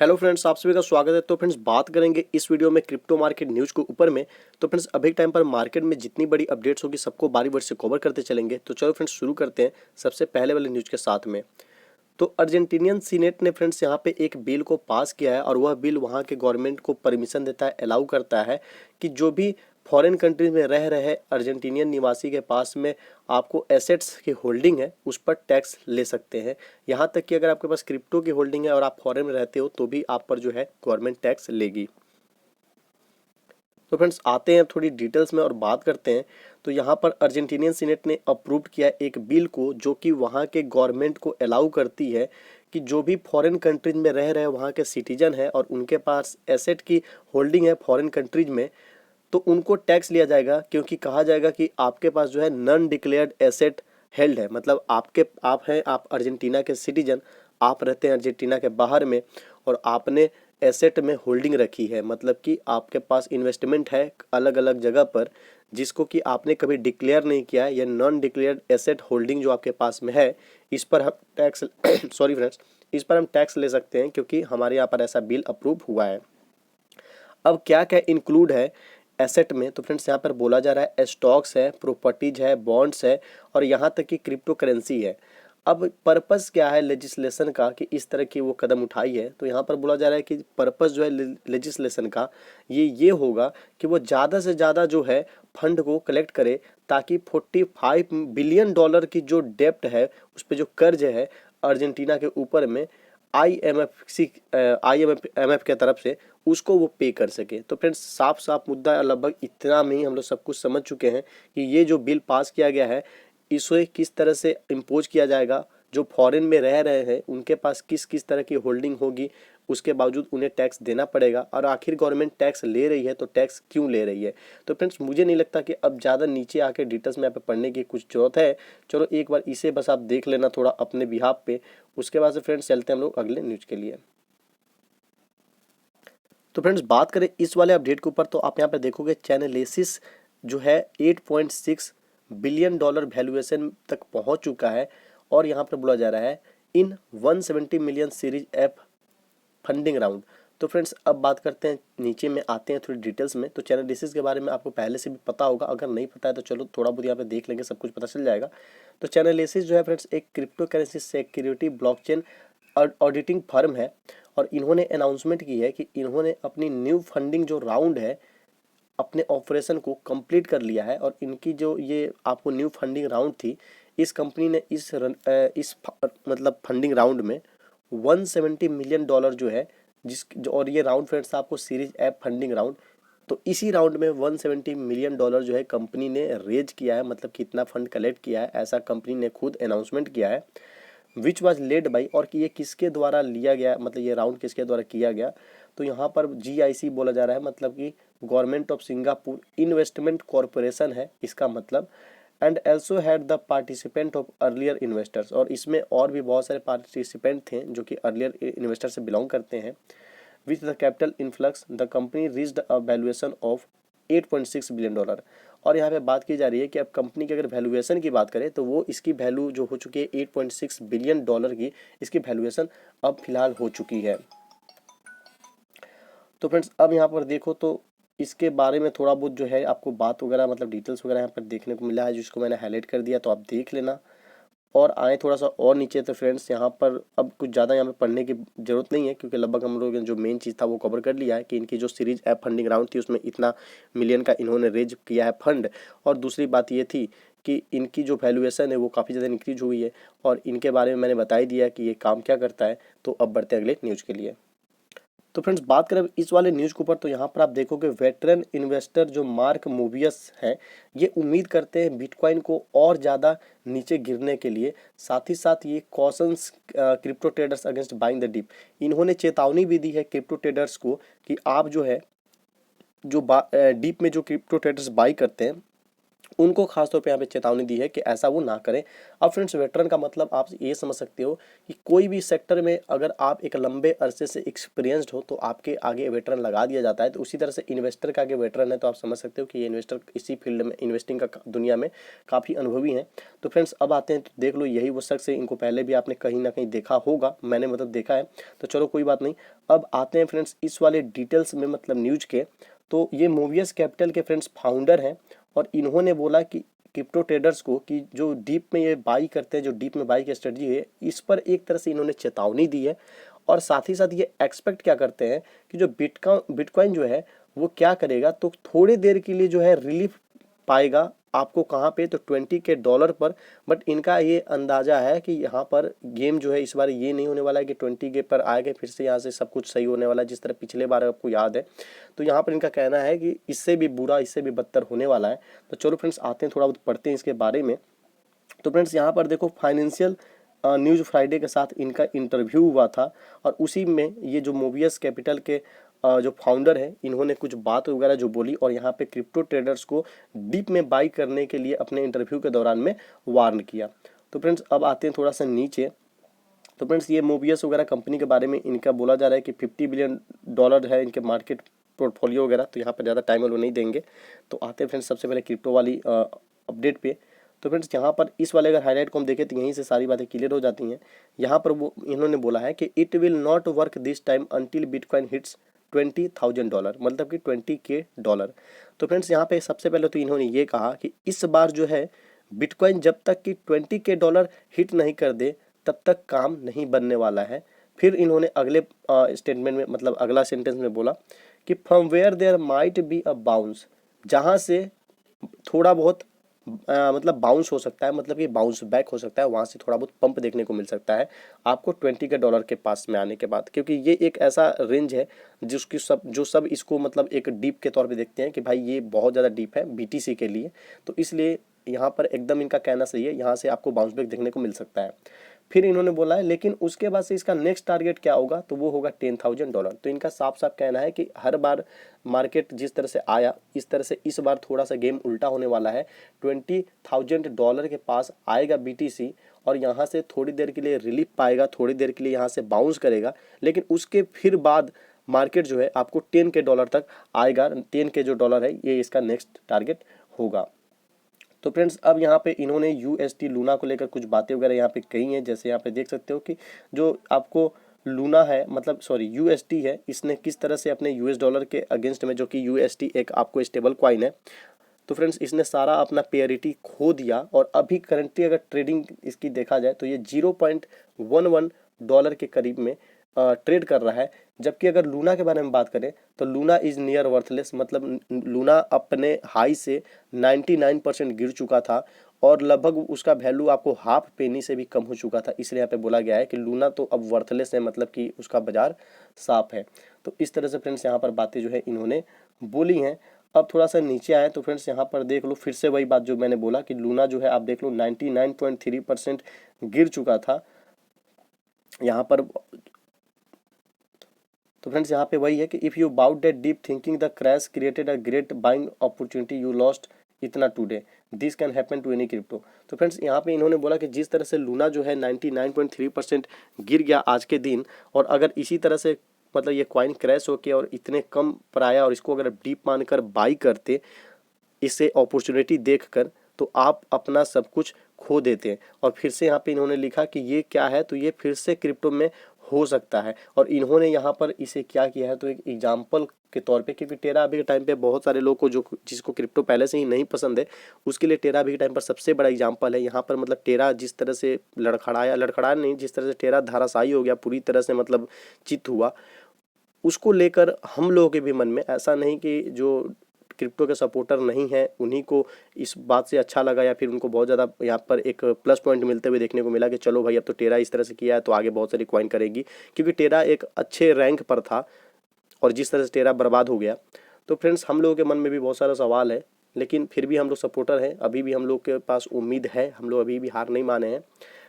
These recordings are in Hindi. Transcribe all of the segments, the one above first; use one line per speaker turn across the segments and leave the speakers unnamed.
हेलो फ्रेंड्स, आप सभी का स्वागत है। तो फ्रेंड्स बात करेंगे इस वीडियो में क्रिप्टो मार्केट न्यूज़ के ऊपर में। तो फ्रेंड्स अभी टाइम पर मार्केट में जितनी बड़ी अपडेट्स होगी सबको बारी बारी से कवर करते चलेंगे। तो चलो फ्रेंड्स शुरू करते हैं सबसे पहले वाले न्यूज़ के साथ में। तो अर्जेंटीनियन सीनेट ने फ्रेंड्स यहाँ पे एक बिल को पास किया है और वह बिल वहाँ के गवर्नमेंट को परमिशन देता है, अलाउ करता है कि जो भी फॉरेन कंट्रीज में रह रहे अर्जेंटीनियन निवासी के पास में आपको एसेट्स की होल्डिंग है उस पर टैक्स ले सकते हैं। यहाँ तक कि अगर आपके पास क्रिप्टो की होल्डिंग है और आप फॉरेन में रहते हो तो भी आप पर जो है गवर्नमेंट टैक्स लेगी। तो फ्रेंड्स आते हैं थोड़ी डिटेल्स में और बात करते हैं। तो यहाँ पर अर्जेंटीनियन सीनेट ने अप्रूव किया एक बिल को जो कि वहाँ के गवर्नमेंट को अलाउ करती है कि जो भी फॉरेन कंट्रीज में रह रहे वहाँ के सिटीजन है और उनके पास एसेट की होल्डिंग है फॉरेन कंट्रीज में, तो उनको टैक्स लिया जाएगा। क्योंकि कहा जाएगा कि आपके पास जो है नॉन डिक्लेयर्ड एसेट हेल्ड है, मतलब आप अर्जेंटीना के सिटीजन, आप रहते हैं अर्जेंटीना के बाहर में और आपने एसेट में होल्डिंग रखी है, मतलब कि आपके पास इन्वेस्टमेंट है अलग अलग जगह पर जिसको कि आपने कभी डिक्लेयर नहीं किया है। या नॉन डिक्लेयर्ड एसेट होल्डिंग जो आपके पास में है, इस पर हम टैक्स सॉरी फ्रेंड्स, इस पर हम टैक्स ले सकते हैं क्योंकि हमारे यहाँ पर ऐसा बिल अप्रूव हुआ है। अब क्या क्या इंक्लूड है एसेट में, तो फ्रेंड्स यहाँ पर बोला जा रहा है स्टॉक्स है, प्रॉपर्टीज है, बॉन्ड्स है और यहाँ तक कि क्रिप्टो करेंसी है। अब पर्पस क्या है लेजिस्लेशन का कि इस तरह की वो कदम उठाई है, तो यहाँ पर बोला जा रहा है कि पर्पस जो है लेजिस्लेशन का ये होगा कि वो ज़्यादा से ज़्यादा जो है फंड को कलेक्ट करे ताकि 45 बिलियन डॉलर की जो डेप्ट है उस पर जो कर्ज है अर्जेंटीना के ऊपर में आईएमएफ के तरफ से उसको वो पे कर सके। तो फ्रेंड्स साफ साफ मुद्दा लगभग इतना में ही हम लोग सब कुछ समझ चुके हैं कि ये जो बिल पास किया गया है इसे किस तरह से इम्पोज किया जाएगा। जो फॉरेन में रह रहे हैं उनके पास किस किस तरह की होल्डिंग होगी, उसके बावजूद उन्हें टैक्स देना पड़ेगा। और आखिर गवर्नमेंट टैक्स ले रही है तो टैक्स क्यों ले रही है। तो फ्रेंड्स मुझे नहीं लगता कि अब ज़्यादा नीचे आके डिटेल्स में यहाँ पे पढ़ने की कुछ जरूरत है। चलो एक बार इसे बस आप देख लेना थोड़ा अपने बिहाफ पे, उसके बाद से फ्रेंड्स चलते हैं हम लोग अगले न्यूज के लिए। तो फ्रेंड्स बात करें इस वाले अपडेट के ऊपर, तो आप यहाँ पे देखोगे चैनलेसिस जो है 8.6 बिलियन डॉलर वैल्यूएशन तक पहुंच चुका है और यहाँ पर बोला जा रहा है इन 170 million series F funding round. तो फ्रेंड्स अब बात करते हैं, नीचे में आते हैं थोड़ी डिटेल्स में। तो चैनलेसिस के बारे में आपको पहले से भी पता होगा, अगर नहीं पता है तो चलो थोड़ा बहुत यहाँ पे देख लेंगे, सब कुछ पता चल जाएगा। तो चैनलेसिस जो है फ्रेंड्स एक crypto currency security blockchain auditing firm है और इन्होंने अनाउंसमेंट की है कि इन्होंने अपनी न्यू फंडिंग जो राउंड है अपने ऑपरेशन को कंप्लीट कर लिया है। और इनकी जो ये आपको न्यू फंडिंग राउंड थी, इस कंपनी ने मतलब फंडिंग राउंड में 170 मिलियन डॉलर जो है और ये राउंड फ्रेंड्स आपको सीरीज एफ फंडिंग राउंड, तो इसी राउंड में 170 मिलियन डॉलर जो है कंपनी ने रेज किया है, मतलब कितना फंड कलेक्ट किया है ऐसा कंपनी ने खुद अनाउंसमेंट किया है। विच वॉज लेड बाई, और कि ये किसके द्वारा लिया गया, मतलब ये राउंड किसके द्वारा किया गया। तो यहाँ पर GIC बोला जा रहा है, मतलब कि government of Singapore investment corporation है इसका मतलब। And also had the participant of earlier investors, और इसमें और भी बहुत सारे पार्टिसिपेंट थे जो कि अर्लियर इन्वेस्टर से बिलोंग करते हैं। With the capital influx the company reached a valuation of 8.6 billion dollar. और यहाँ पे बात की जा रही है कि अब कंपनी की अगर वैल्यूएशन की बात करें तो वो इसकी वैल्यू जो हो चुकी है 8.6 बिलियन डॉलर की, इसकी वैल्यूएशन अब फिलहाल हो चुकी है। तो फ्रेंड्स अब यहाँ पर देखो तो इसके बारे में थोड़ा बहुत जो है आपको बात वगैरह मतलब डिटेल्स वगैरह यहाँ पर देखने को मिला है, जिसको मैंने हाईलाइट कर दिया, तो आप देख लेना। और आए थोड़ा सा और नीचे, तो फ्रेंड्स यहाँ पर अब कुछ ज़्यादा यहाँ पे पढ़ने की ज़रूरत नहीं है क्योंकि लगभग हम लोग ने जो मेन चीज़ था वो कवर कर लिया है कि इनकी जो सीरीज एप फंडिंग राउंड थी उसमें इतना मिलियन का इन्होंने रेज किया है फंड। और दूसरी बात ये थी कि इनकी जो वैल्यूएशन है वो काफ़ी ज़्यादा इंक्रीज हुई है और इनके बारे में मैंने बता ही दिया कि ये काम क्या करता है। तो अब बढ़ते हैं अगले न्यूज़ के लिए। तो फ्रेंड्स बात करें इस वाले न्यूज़ के ऊपर, तो यहाँ पर आप देखोगे वेटरन इन्वेस्टर जो मार्क मोबियस हैं ये उम्मीद करते हैं बिटकॉइन को और ज़्यादा नीचे गिरने के लिए। साथ ही साथ ये cautions crypto traders against buying the dip, इन्होंने चेतावनी भी दी है क्रिप्टो ट्रेडर्स को कि आप जो है जो डीप में जो क्रिप्टो ट्रेडर्स बाई करते हैं उनको खासतौर पे यहाँ पे चेतावनी दी है कि ऐसा वो ना करें। अब फ्रेंड्स वेटरन का मतलब आप ये समझ सकते हो कि कोई भी सेक्टर में अगर आप एक लंबे अरसे से एक्सपीरियंस्ड हो तो आपके आगे वेटरन लगा दिया जाता है। तो उसी तरह से इन्वेस्टर का आगे वेटरन है, तो आप समझ सकते हो कि ये इन्वेस्टर इसी फील्ड में इन्वेस्टिंग का दुनिया में काफ़ी अनुभवी हैं। तो फ्रेंड्स अब आते हैं, तो देख लो यही वो शख्स है, इनको पहले भी आपने कहीं ना कहीं देखा होगा, मैंने मतलब देखा है, तो चलो कोई बात नहीं। अब आते हैं फ्रेंड्स इस वाले डिटेल्स में, मतलब न्यूज के। तो ये मोवियस कैपिटल के फ्रेंड्स फाउंडर हैं और इन्होंने बोला कि क्रिप्टो ट्रेडर्स को कि जो डीप में ये बाई करते हैं, जो डीप में बाई की स्ट्रेटजी है, इस पर एक तरह से इन्होंने चेतावनी दी है। और साथ ही साथ ये एक्सपेक्ट क्या करते हैं कि जो बिटकॉइन जो है वो क्या करेगा, तो थोड़ी देर के लिए जो है रिलीफ पाएगा। आपको कहाँ पे, तो $20,000 पर। बट इनका ये अंदाजा है कि यहाँ पर गेम जो है इस बार ये नहीं होने वाला है कि 20K पर आएगा फिर से यहाँ से सब कुछ सही होने वाला है, जिस तरह पिछले बार आपको याद है। तो यहाँ पर इनका कहना है कि इससे भी बुरा, इससे भी बदतर होने वाला है। तो चलो फ्रेंड्स आते हैं, थोड़ा बहुत पढ़ते हैं इसके बारे में। तो फ्रेंड्स यहाँ पर देखो, फाइनेंशियल न्यूज़ फ्राइडे के साथ इनका इंटरव्यू हुआ था और उसी में ये जो मोबियस कैपिटल के जो फाउंडर है, इन्होंने कुछ बात वगैरह जो बोली और यहाँ पे क्रिप्टो ट्रेडर्स को डीप में बाई करने के लिए अपने इंटरव्यू के दौरान में वार्न किया। तो फ्रेंड्स अब आते हैं थोड़ा सा नीचे। तो फ्रेंड्स ये मोबियस वगैरह कंपनी के बारे में इनका बोला जा रहा है कि $50 बिलियन है इनके मार्केट पोर्टफोलियो वगैरह। तो यहाँ पर ज़्यादा टाइम वो नहीं देंगे। तो आते हैं फ्रेंड्स सबसे पहले क्रिप्टो वाली अपडेट पे। तो फ्रेंड्स यहाँ पर इस वाले अगर हाईलाइट को हम देखें तो यहीं से सारी बातें क्लियर हो जाती हैं। यहाँ पर वो इन्होंने बोला है कि it will not work this time until bitcoin hits $20,000, मतलब कि $20K। तो फ्रेंड्स यहाँ पे सबसे पहले तो इन्होंने ये कहा कि इस बार जो है बिटकॉइन जब तक कि $20K हिट नहीं कर दे तब तक काम नहीं बनने वाला है। फिर इन्होंने अगले स्टेटमेंट में, मतलब अगला सेंटेंस में बोला कि from where there might be a bounce, जहाँ से थोड़ा बहुत मतलब बाउंस हो सकता है, मतलब कि बाउंस बैक हो सकता है, वहाँ से थोड़ा बहुत पंप देखने को मिल सकता है आपको $20K के पास में आने के बाद। क्योंकि ये एक ऐसा रेंज है जिसकी सब इसको मतलब एक डीप के तौर पे देखते हैं कि भाई ये बहुत ज़्यादा डीप है BTC के लिए। तो इसलिए यहाँ पर एकदम इनका कहना सही है, यहाँ से आपको बाउंस बैक देखने को मिल सकता है। फिर इन्होंने बोला है लेकिन उसके बाद से इसका नेक्स्ट टारगेट क्या होगा, तो वो होगा $10,000। तो इनका साफ साफ कहना है कि हर बार मार्केट जिस तरह से आया, इस तरह से इस बार थोड़ा सा गेम उल्टा होने वाला है। $20,000 के पास आएगा BTC और यहाँ से थोड़ी देर के लिए रिलीफ पाएगा, थोड़ी देर के लिए यहाँ से बाउंस करेगा, लेकिन उसके फिर बाद मार्केट जो है आपको $10K तक आएगा। 10K जो डॉलर है ये इसका नेक्स्ट टारगेट होगा। तो फ्रेंड्स अब यहाँ पे इन्होंने UST लूना को लेकर कुछ बातें वगैरह यहाँ पे कही हैं। जैसे यहाँ पे देख सकते हो कि जो आपको लूना है, मतलब सॉरी UST है, इसने किस तरह से अपने US$ के अगेंस्ट में, जो कि UST एक आपको स्टेबल कॉइन है, तो फ्रेंड्स इसने सारा अपना पेयरिटी खो दिया और अभी करंटली अगर ट्रेडिंग इसकी देखा जाए तो ये $0.11 के करीब में ट्रेड कर रहा है। जबकि अगर लूना के बारे में बात करें तो लूना इज़ नियर वर्थलेस, मतलब लूना अपने हाई से 99% गिर चुका था और लगभग उसका वैल्यू आपको हाफ पेनी से भी कम हो चुका था। इसलिए यहाँ पे बोला गया है कि लूना तो अब वर्थलेस है, मतलब कि उसका बाजार साफ है। तो इस तरह से फ्रेंड्स यहाँ पर बातें जो है इन्होंने बोली हैं। अब थोड़ा सा नीचे आए तो फ्रेंड्स यहाँ पर देख लो, फिर से वही बात जो मैंने बोला कि लूना जो है आप देख लो 99.3% गिर चुका था यहाँ पर। तो फ्रेंड्स यहाँ पे वही है कि if you bought that dip thinking the crash created a great buying opportunity you lost इतना today, this can happen to any crypto. तो फ्रेंड्स यहाँ पे इन्होंने बोला कि जिस तरह से लूना जो है 99.3% गिर गया आज के दिन, और अगर इसी तरह से मतलब ये कॉइन क्रैश होके और इतने कम पर आया और इसको अगर डीप मानकर बाई करते इसे अपॉर्चुनिटी देखकर, तो आप अपना सब कुछ खो देते हैं। और फिर से यहाँ पे इन्होंने लिखा कि ये क्या है, तो ये फिर से क्रिप्टो में हो सकता है। और इन्होंने यहाँ पर इसे क्या किया है, तो एक एग्जाम्पल के तौर पे, क्योंकि टेरा अभी के टाइम पे बहुत सारे लोग को जो जिसको क्रिप्टो पहले से ही नहीं पसंद है, उसके लिए टेरा अभी के टाइम पर सबसे बड़ा एग्जाम्पल है। यहाँ पर मतलब टेरा जिस तरह से लड़खड़ाया नहीं, जिस तरह से टेरा धाराशायी हो गया, पूरी तरह से मतलब चित हुआ, उसको लेकर हम लोगों के भी मन में ऐसा नहीं कि जो क्रिप्टो के सपोर्टर नहीं है उन्हीं को इस बात से अच्छा लगा या फिर उनको बहुत ज़्यादा यहाँ पर एक प्लस पॉइंट मिलते हुए देखने को मिला कि चलो भाई अब तो टेरा इस तरह से किया है तो आगे बहुत सारी कॉइन करेगी, क्योंकि टेरा एक अच्छे रैंक पर था और जिस तरह से टेरा बर्बाद हो गया। तो फ्रेंड्स हम लोगों के मन में भी बहुत सारा सवाल है, लेकिन फिर भी हम लोग सपोर्टर हैं, अभी भी हम लोग के पास उम्मीद है, हम लोग अभी भी हार नहीं माने हैं।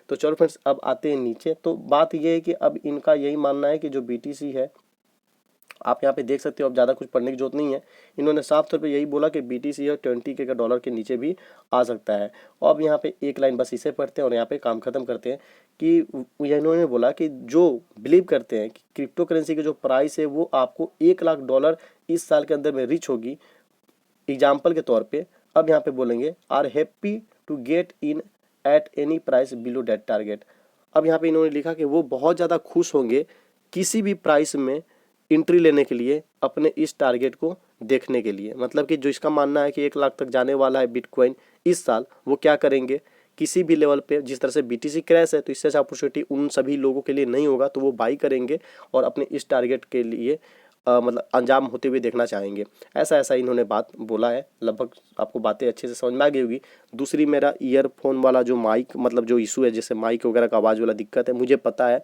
तो चलो फ्रेंड्स अब आते हैं नीचे। तो बात ये है कि अब इनका यही मानना है कि जो BTC है आप यहाँ पे देख सकते हो, अब ज़्यादा कुछ पढ़ने की जरूरत नहीं है। इन्होंने साफ तौर पे यही बोला कि BTC और 20K का डॉलर के नीचे भी आ सकता है। और अब यहाँ पे एक लाइन बस इसे पढ़ते हैं और यहाँ पे काम खत्म करते हैं कि इन्होंने बोला कि जो बिलीव करते हैं कि क्रिप्टो करेंसी की जो प्राइस है वो आपको $1 लाख इस साल के अंदर में रीच होगी, एग्जाम्पल के तौर पे, अब यहाँ पे बोलेंगे are happy to get in at any price below that target. अब यहाँ पे इन्होंने लिखा कि वो बहुत ज़्यादा खुश होंगे किसी भी प्राइस में एंट्री लेने के लिए, अपने इस टारगेट को देखने के लिए। मतलब कि जो इसका मानना है कि 1 लाख तक जाने वाला है बिटकॉइन इस साल, वो क्या करेंगे, किसी भी लेवल पे, जिस तरह से BTC क्रैश है तो इससे अपॉर्चुनिटी उन सभी लोगों के लिए नहीं होगा, तो वो बाई करेंगे और अपने इस टारगेट के लिए मतलब अंजाम होते हुए देखना चाहेंगे। ऐसा ऐसा इन्होंने बात बोला है। लगभग आपको बातें अच्छे से समझ में आ गई होगी। दूसरी, मेरा ईयरफोन वाला जो माइक, मतलब जो इशू है, जैसे माइक वगैरह का आवाज़ वाला दिक्कत है, मुझे पता है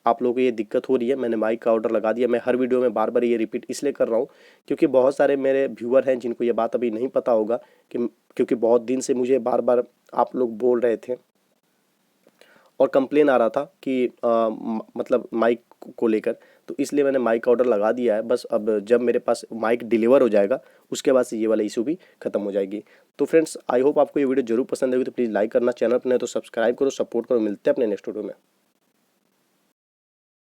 आप लोगों को ये दिक्कत हो रही है। मैंने माइक का ऑर्डर लगा दिया। मैं हर वीडियो में बार बार ये रिपीट इसलिए कर रहा हूँ क्योंकि बहुत सारे मेरे व्यूअर हैं जिनको ये बात अभी नहीं पता होगा कि, क्योंकि बहुत दिन से मुझे बार बार आप लोग बोल रहे थे और कंप्लेन आ रहा था कि मतलब माइक को लेकर, तो इसलिए मैंने माइक का ऑर्डर लगा दिया है। बस अब जब मेरे पास माइक डिलीवर हो जाएगा उसके बाद से ये वाला इशू भी खत्म हो जाएगी। तो फ्रेंड्स, आई होप आपको ये वीडियो जरूर पसंद आएगी। तो प्लीज़ लाइक करना, चैनल पर नहीं तो सब्सक्राइब करो, सपोर्ट करो। मिलते हैं अपने नेक्स्ट वीडियो में।